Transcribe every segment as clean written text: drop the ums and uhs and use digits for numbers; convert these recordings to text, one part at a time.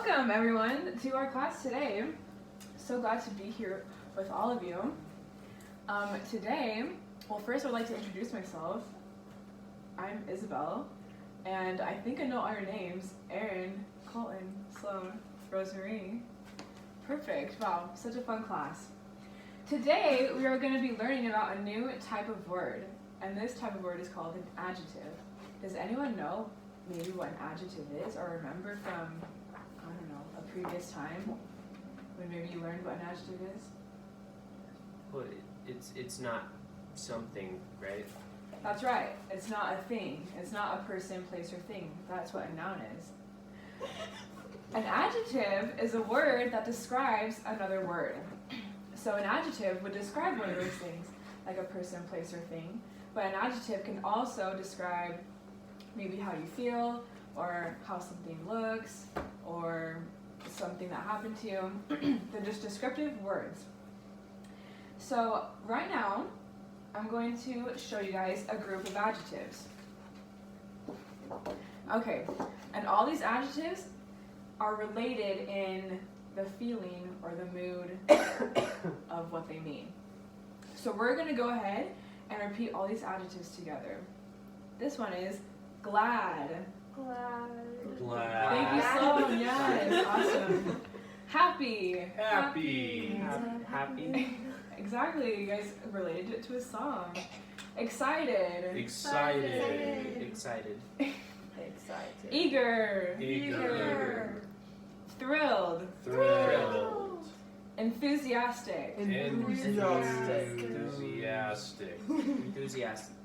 Welcome everyone to our class today. So glad to be here with all of you. Today, well, first I'd like to introduce myself. I'm Isabel, and I think I know all your names: Erin, Colton, Sloan, Rosemary. Perfect. Wow, such a fun class. Today we are going to be learning about a new type of word, and this type of word is called an adjective. Does anyone know maybe what an adjective is, or remember from, I don't know, a previous time when maybe you learned what an adjective is? Well, it's not something, right? That's right. It's not a thing. It's not a person, place, or thing. That's what a noun is. An adjective is a word that describes another word. So an adjective would describe one of those things, like a person, place, or thing. But an adjective can also describe maybe how you feel, or how something looks, or something that happened to you. They're just descriptive words. So right now, I'm going to show you guys a group of adjectives. Okay, and all these adjectives are related in the feeling or the mood of what they mean. So we're going to go ahead and repeat all these adjectives together. This one is glad. Glad. Thank you, Sloan. Yes, awesome. Happy. Happy. Happy. Exactly, you guys related it to a song. Excited. Excited. Excited. Eager. Eager. Thrilled. Thrilled. Enthusiastic. Enthusiastic. Enthusiastic.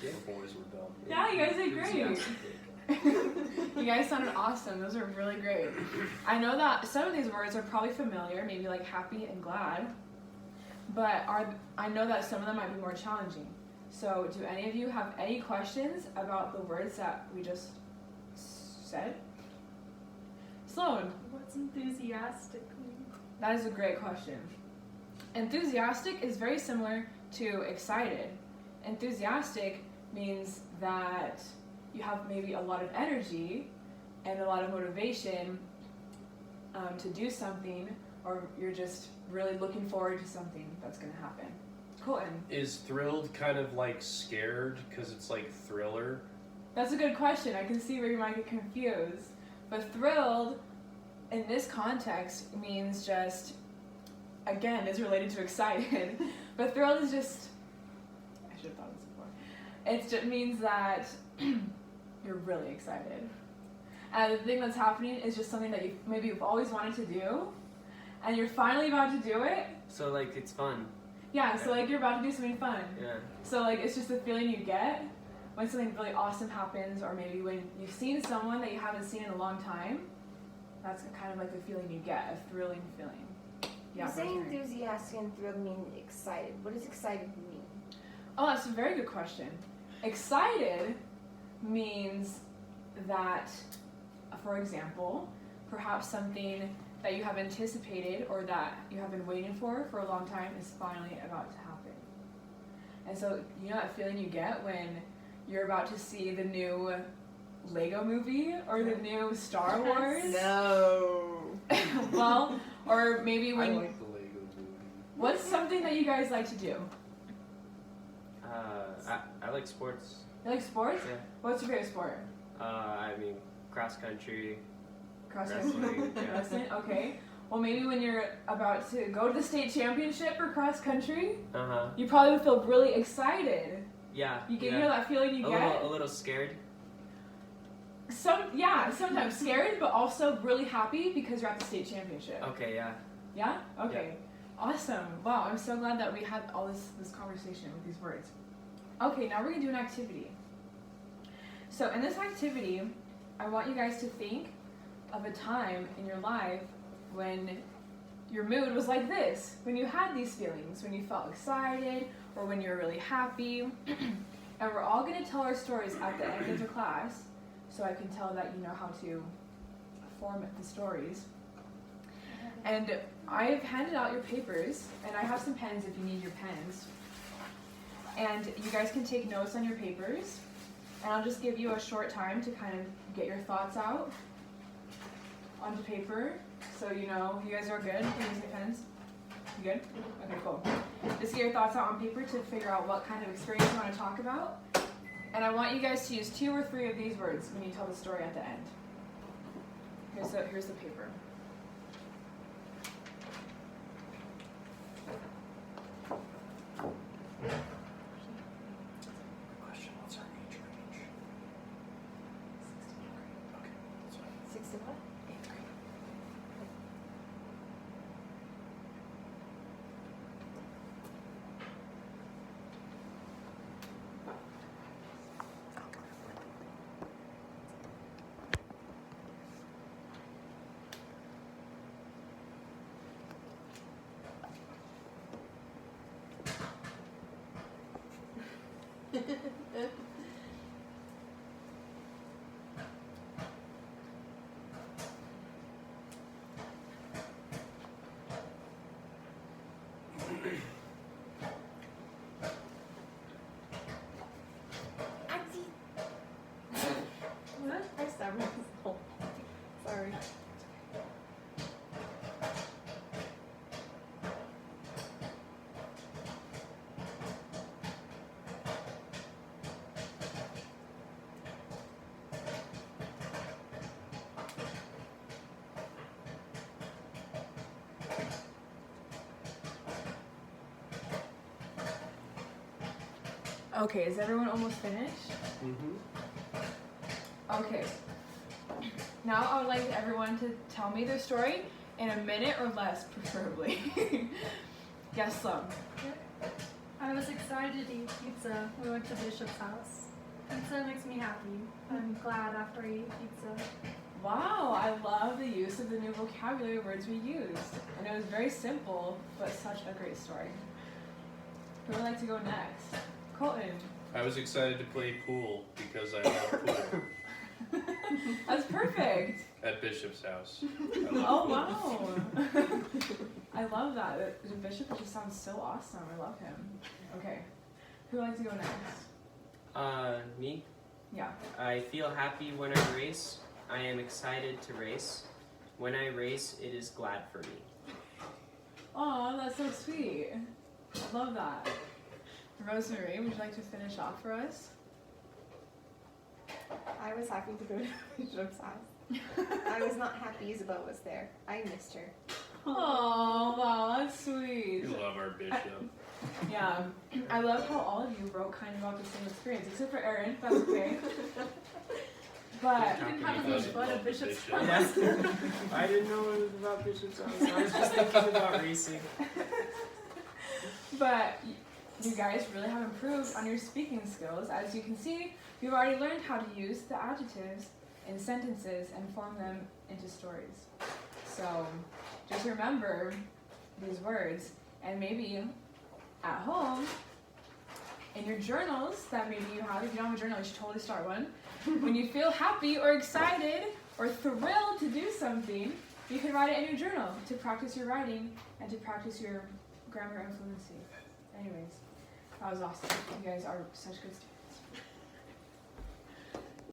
The boys were dumb. Yeah, you guys did great. Enthusiastic. You guys sounded awesome. Those are really great. I know that some of these words are probably familiar, maybe like happy and glad, but I know that some of them might be more challenging. So do any of you have any questions about the words that we just said? Sloan. What's enthusiastic mean? That is a great question. Enthusiastic is very similar to excited. Enthusiastic means that you have maybe a lot of energy and a lot of motivation to do something, or you're just really looking forward to something that's going to happen. Colton. Is thrilled kind of like scared because it's like thriller? That's a good question. I can see where you might get confused. But thrilled, in this context, means just, again, is related to excited. But thrilled is just, I should have thought of this before. It just means that you're really excited. And the thing that's happening is just something that you've always wanted to do, and you're finally about to do it. So like it's fun. Yeah, so like you're about to do something fun. Yeah. So like it's just the feeling you get when something really awesome happens, or maybe when you've seen someone that you haven't seen in a long time. That's kind of like the feeling you get, a thrilling feeling. Yeah. You say Rosemary. enthusiastic and thrilled mean excited. What does excited mean? Oh, that's a very good question. Excited means that, for example, perhaps something that you have anticipated or that you have been waiting for a long time is finally about to happen. And so, you know that feeling you get when you're about to see the new Lego movie or the new Star Wars? No. Well, or maybe I when... like the Lego movie. What's something that you guys like to do? I like sports. You like sports? Yeah. What's your favorite sport? I mean cross country. Cross Wrestling, country? yeah. Wrestling? Okay. Well, maybe when you're about to go to the state championship for cross country, you probably would feel really excited. Yeah. You know that feeling you get? A little scared. Sometimes scared, but also really happy because you're at the state championship. Okay. Yeah. Yeah? Okay. Awesome. Wow, I'm so glad that we had all this conversation with these words. Okay, now we're going to do an activity. So in this activity, I want you guys to think of a time in your life when your mood was like this, when you had these feelings, when you felt excited, or when you were really happy. And we're all going to tell our stories at the end of the class, so I can tell that you know how to form the stories. And I've handed out your papers, and I have some pens if you need your pens. And you guys can take notes on your papers, and I'll just give you a short time to kind of get your thoughts out. onto paper, so you know you guys are good. Can you use your pens? You good? Okay, cool. Just get your thoughts out on paper to figure out what kind of experience you want to talk about. And I want you guys to use 2 or 3 of these words when you tell the story at the end. Here's the paper. Question, what's our age range? 16th grade. Okay, that's fine. 60 what? 8th grade. What? I stammered. Oh, sorry. Okay, is everyone almost finished? Mm-hmm. Okay. Now I would like everyone to tell me their story in a minute or less, preferably. Yes, Slum. I was excited to eat pizza. We went to Bishop's house. Pizza makes me happy. I'm glad after I eat pizza. Wow, I love the use of the new vocabulary words we used. And it was very simple, but such a great story. Who would like to go next? Colton. I was excited to play pool because I love pool That's perfect. at Bishop's house. Oh, wow. I love that. The bishop just sounds so awesome. I love him. Okay. Who would like to go next? Me? Yeah. I feel happy when I race. I am excited to race. When I race, it is glad for me. Oh, that's so sweet. I love that. Rosemary, would you like to finish off for us? I was happy to go to Bishop's house. I was not happy Isabel was there. I missed her. Oh, wow, that's sweet. We love our bishop. Yeah, I love how all of you wrote kind of about the same experience, except for Erin. That's okay. But You didn't have as He much doesn't fun love at the Bishop's bishop. house. Yeah. I didn't know it was about Bishop's house. I was just thinking about racing. But you guys really have improved on your speaking skills. As you can see, you've already learned how to use the adjectives in sentences and form them into stories. So just remember these words, and maybe at home, in your journals that maybe you have, if you don't have a journal, you should totally start one. When you feel happy or excited or thrilled to do something, you can write it in your journal to practice your writing and to practice your grammar and fluency. Anyways, that was awesome. You guys are such good students.